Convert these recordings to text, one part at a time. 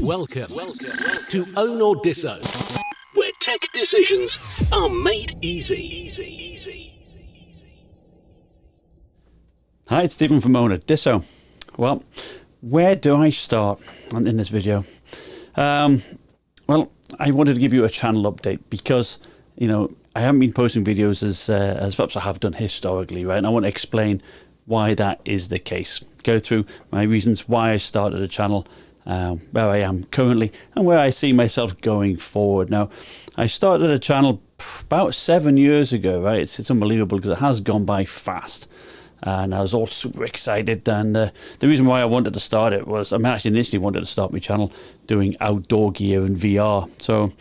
Welcome to Own or Disown, where tech decisions are made easy. Hi, it's Stephen from Own or Disown. Well, where do I start in this video? Well, I wanted to give you a channel update because, you know, I haven't been posting videos as perhaps I have done historically, right? And I want to explain why that is the case. Go through my reasons why I started a channel, where I am currently, and where I see myself going forward. Now, I started a channel about 7 years ago, right? It's unbelievable because it has gone by fast. And I was all super excited, and the reason why I wanted to start it was, I actually initially wanted to start my channel doing outdoor gear and VR. So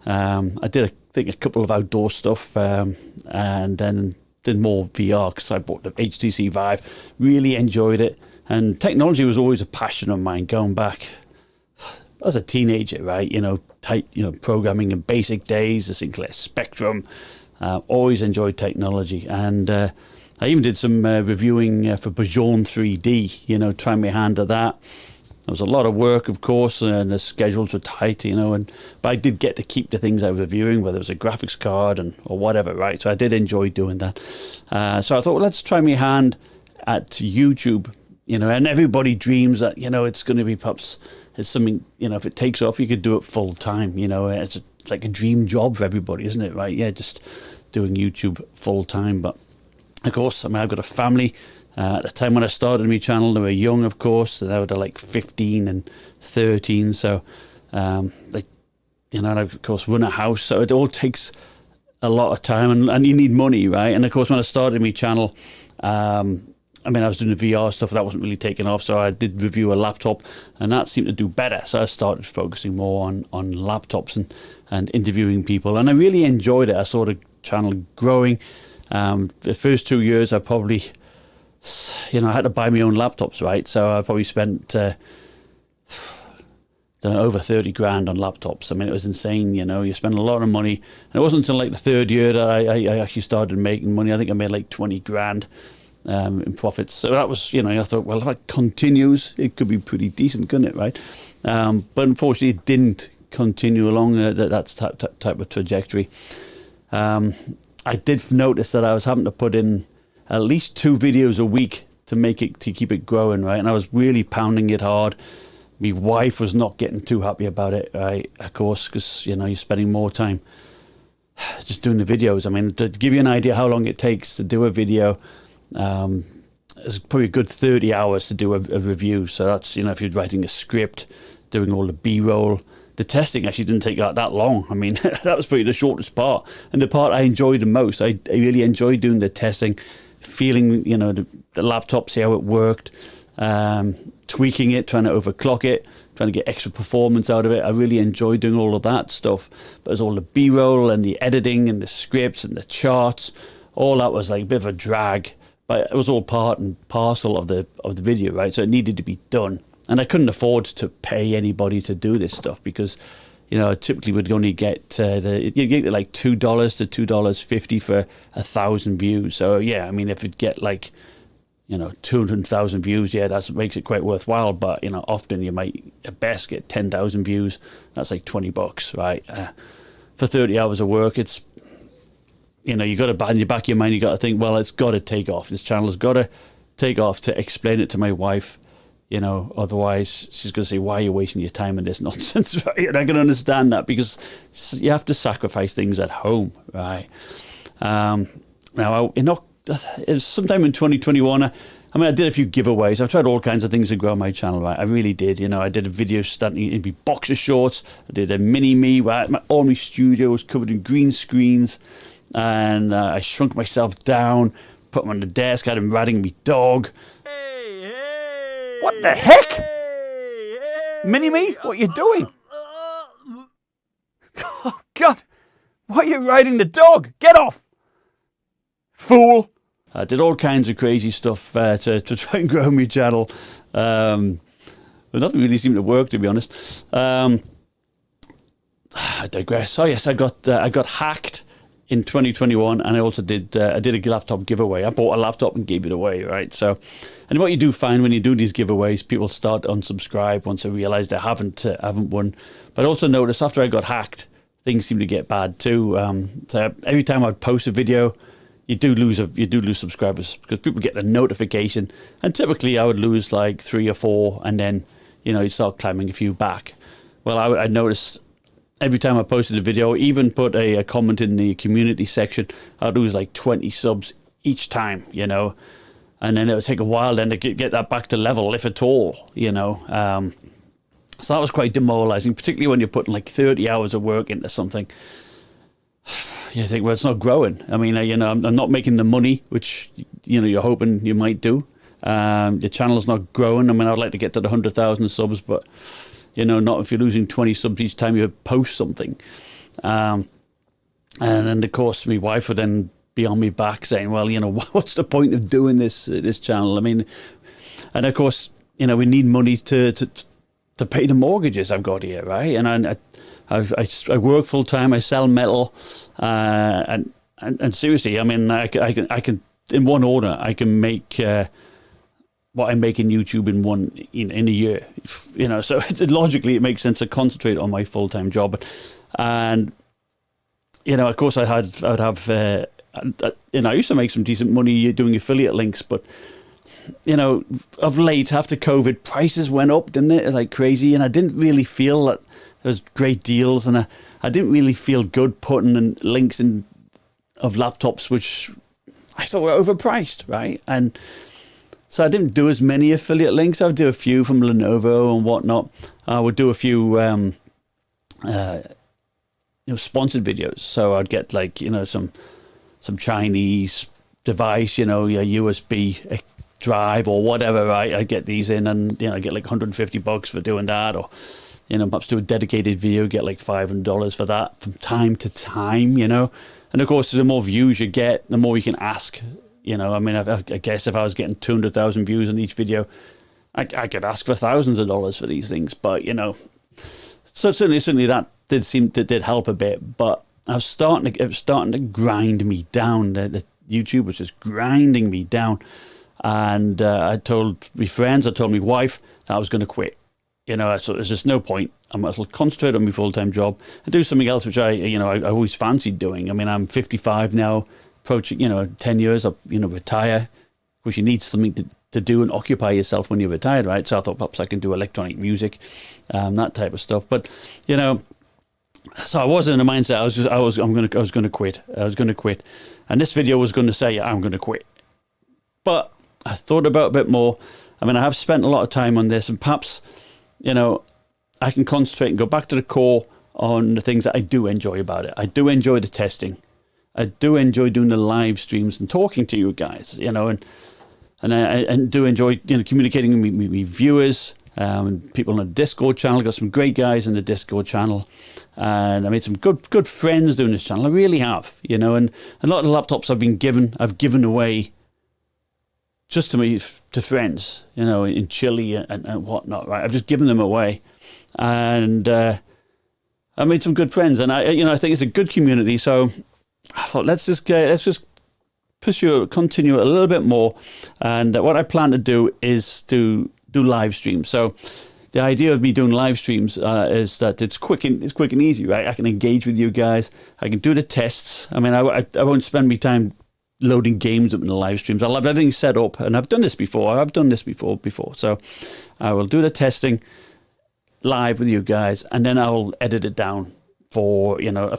I did, I think, a couple of outdoor stuff, and then did more VR because I bought the HTC Vive, really enjoyed it. And technology was always a passion of mine going back as a teenager, right? Programming in basic days, the Sinclair Spectrum. Always enjoyed technology, and I even did some reviewing for Bajon 3D. Trying my hand at that. There was a lot of work, of course, and the schedules were tight, but I did get to keep the things I was reviewing, whether it was a graphics card or whatever, right? So I did enjoy doing that. So I thought, well, let's try my hand at YouTube. And everybody dreams that, it's going to be perhaps, it's something, if it takes off, you could do it full time, it's like a dream job for everybody, isn't it, right? Yeah, just doing YouTube full time. But of course, I've got a family. At the time when I started my channel, they were young, of course. They were like 15 and 13. So, and I, of course, run a house. So it all takes a lot of time, and you need money, right? And of course, when I started my channel, I was doing the VR stuff that wasn't really taking off, so I did review a laptop, and that seemed to do better. So I started focusing more on laptops and interviewing people, and I really enjoyed it. I saw the channel growing. The first 2 years, I probably, I had to buy my own laptops, right? So I probably spent over 30 grand on laptops. It was insane. You spend a lot of money, and it wasn't until like the third year that I actually started making money. I think I made like 20 grand. In profits. So that was, I thought, well, if it continues, it could be pretty decent, couldn't it, right? But unfortunately, it didn't continue along that type of trajectory. I did notice that I was having to put in at least 2 videos a week to keep it growing, right? And I was really pounding it hard. My wife was not getting too happy about it, right? Of course, because, you're spending more time just doing the videos. To give you an idea how long it takes to do a video, it's probably a good 30 hours to do a review. So that's, if you're writing a script, doing all the B-roll. The testing actually didn't take that long. That was probably the shortest part, and the part I enjoyed the most. I really enjoyed doing the testing, feeling, the laptop, see how it worked, tweaking it, trying to overclock it, trying to get extra performance out of it. I really enjoyed doing all of that stuff. But there's all the B-roll and the editing and the scripts and the charts. All that was like a bit of a drag. But it was all part and parcel of the video, right? So it needed to be done, and I couldn't afford to pay anybody to do this stuff because, typically would only get you get like $2 to $2.50 for 1,000 views. So yeah, if it get like 200,000 views, yeah, that makes it quite worthwhile. But often you might at best get 10,000 views. That's like $20, right? For 30 hours of work, it's. You got to, in the back of your mind, you got to think, well, it's got to take off. This channel has got to take off. To explain it to my wife, otherwise she's going to say, why are you wasting your time on this nonsense, right? And I can understand that because you have to sacrifice things at home, right? Now, it was sometime in 2021, I did a few giveaways. I've tried all kinds of things to grow my channel, right? I really did. I did a video starting in my boxer shorts. I did a mini-me, right? All my studio was covered in green screens. And I shrunk myself down, put him on the desk, had him riding me dog. Hey, what the heck? Hey, Mini-me, what are you doing? Oh, God. Why are you riding the dog? Get off! Fool! I did all kinds of crazy stuff to try and grow my channel. But nothing really seemed to work, to be honest. I digress. Oh, yes, I got hacked in 2021, and I also did a laptop giveaway. I bought a laptop and gave it away, right? So, and what you do find when you do these giveaways, people start to unsubscribe once they realise they haven't won. But I also noticed after I got hacked, things seem to get bad too. So every time I'd post a video, you do lose subscribers because people get a notification, and typically I would lose like 3 or 4, and then you start climbing a few back. Well, I noticed every time I posted a video, even put a comment in the community section, I'd lose like 20 subs each time, and then it would take a while then to get that back to level, if at all, so that was quite demoralizing, particularly when you're putting like 30 hours of work into something. You think, well, it's not growing. I mean, I'm not making the money, which, you're hoping you might do. Your channel's not growing. I mean, I'd like to get to the 100,000 subs, but, not if you're losing 20 subs each time you post something. And then, of course, my wife would then be on me back saying, well, what's the point of doing this channel? I mean, and of course, we need money to pay the mortgages I've got here, right? And I work full time. I sell metal, and seriously, I mean, I can in one order I can make what I make in YouTube in a year, So logically, it makes sense to concentrate on my full time job, and of course, I used to make some decent money doing affiliate links, but of late after COVID, prices went up, didn't it? Like crazy, and I didn't really feel that there was great deals, and I didn't really feel good putting in links of laptops which I thought were overpriced, right? And so I didn't do as many affiliate links. I would do a few from Lenovo and whatnot. I would do a few sponsored videos. So I'd get like some Chinese device, a USB drive or whatever, right? I get these in, and I get like $150 for doing that, or perhaps do a dedicated video, get like $500 for that from time to time, and of course the more views you get, the more you can ask. I mean, I guess if I was getting 200,000 views on each video, I could ask for thousands of dollars for these things, but so certainly that did help a bit, but it was starting to grind me down. The YouTube was just grinding me down. And I told my friends, I told my wife that I was going to quit. So there's just no point. I might as well concentrate on my full-time job and do something else, which I always fancied doing. I mean, I'm 55 now, approaching, 10 years, I'll, retire. Of course, you need something to do and occupy yourself when you're retired, right? So I thought perhaps I can do electronic music, that type of stuff. But, so I was in a mindset, I was going to quit. I was going to quit. And this video was going to say, I'm going to quit. But I thought about it a bit more. I mean, I have spent a lot of time on this, and perhaps, I can concentrate and go back to the core on the things that I do enjoy about it. I do enjoy the testing. I do enjoy doing the live streams and talking to you guys, and I do enjoy, communicating with viewers, people on the Discord channel. I've got some great guys in the Discord channel, and I made some good friends doing this channel. I really have, and a lot of the laptops I've given away just to friends, in Chile and whatnot, right? I've just given them away, and I made some good friends, and I think it's a good community. So I thought let's just continue a little bit more, and what I plan to do is to do live streams. So the idea of me doing live streams is that it's quick and easy, right? I can engage with you guys. I can do the tests. I mean, I won't spend my time loading games up in the live streams. I'll have everything set up, and I've done this before. So I will do the testing live with you guys, and then I'll edit it down for, a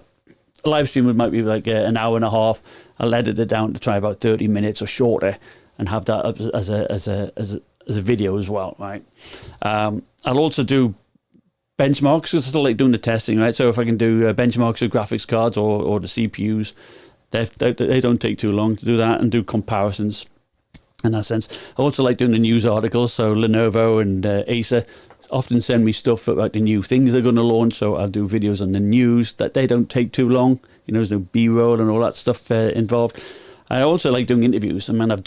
live stream might be like an hour and a half. I'll edit it down to try about 30 minutes or shorter, and have that up as a video as well, right? I'll also do benchmarks, because I still like doing the testing, right? So if I can do benchmarks of graphics cards or the CPUs, they don't take too long to do that, and do comparisons in that sense. I also like doing the news articles. So Lenovo and Acer often send me stuff about the new things they're going to launch, so I'll do videos on the news. That they don't take too long. There's no B-roll and all that stuff involved. I also like doing interviews. I mean, I've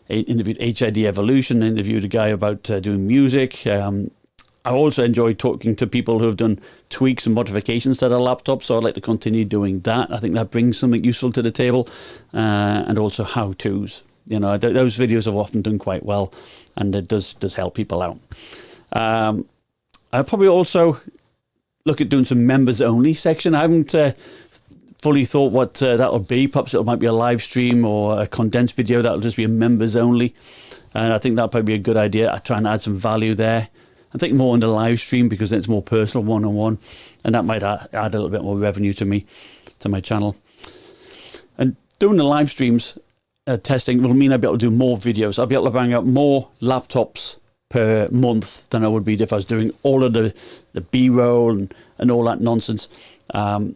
interviewed HID Evolution, interviewed a guy about doing music. I also enjoy talking to people who have done tweaks and modifications to their laptops, so I'd like to continue doing that. I think that brings something useful to the table, and also how-tos. You know, those videos have often done quite well, and it does help people out. I'll probably also look at doing some members-only section. I haven't fully thought what that'll be. Perhaps it might be a live stream or a condensed video that'll just be a members-only, and I think that'll probably be a good idea. I try and add some value there. I think more on the live stream because then it's more personal, one-on-one, and that might add a little bit more revenue to my channel. And doing the live streams testing will mean I'll be able to do more videos. I'll be able to bang out more laptops per month than I would be if I was doing all of the B-roll and all that nonsense. I've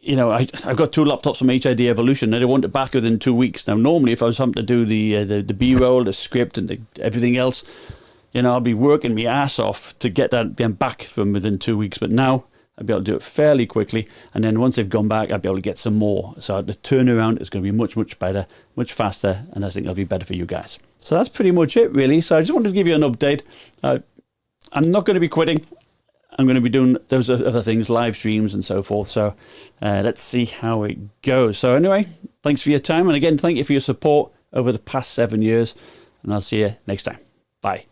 got 2 laptops from HID Evolution and I want it back within 2 weeks. Now, normally if I was having to do the B-roll, the script and everything else, I'll be working my ass off to get them back from within 2 weeks. But now I'll be able to do it fairly quickly. And then once they've gone back, I'll be able to get some more. So the turnaround is going to be much, much better, much faster. And I think it'll be better for you guys. So that's pretty much it, really. So I just wanted to give you an update. I'm not going to be quitting. I'm going to be doing those other things, live streams and so forth. So let's see how it goes. So anyway, thanks for your time. And again, thank you for your support over the past 7 years. And I'll see you next time. Bye.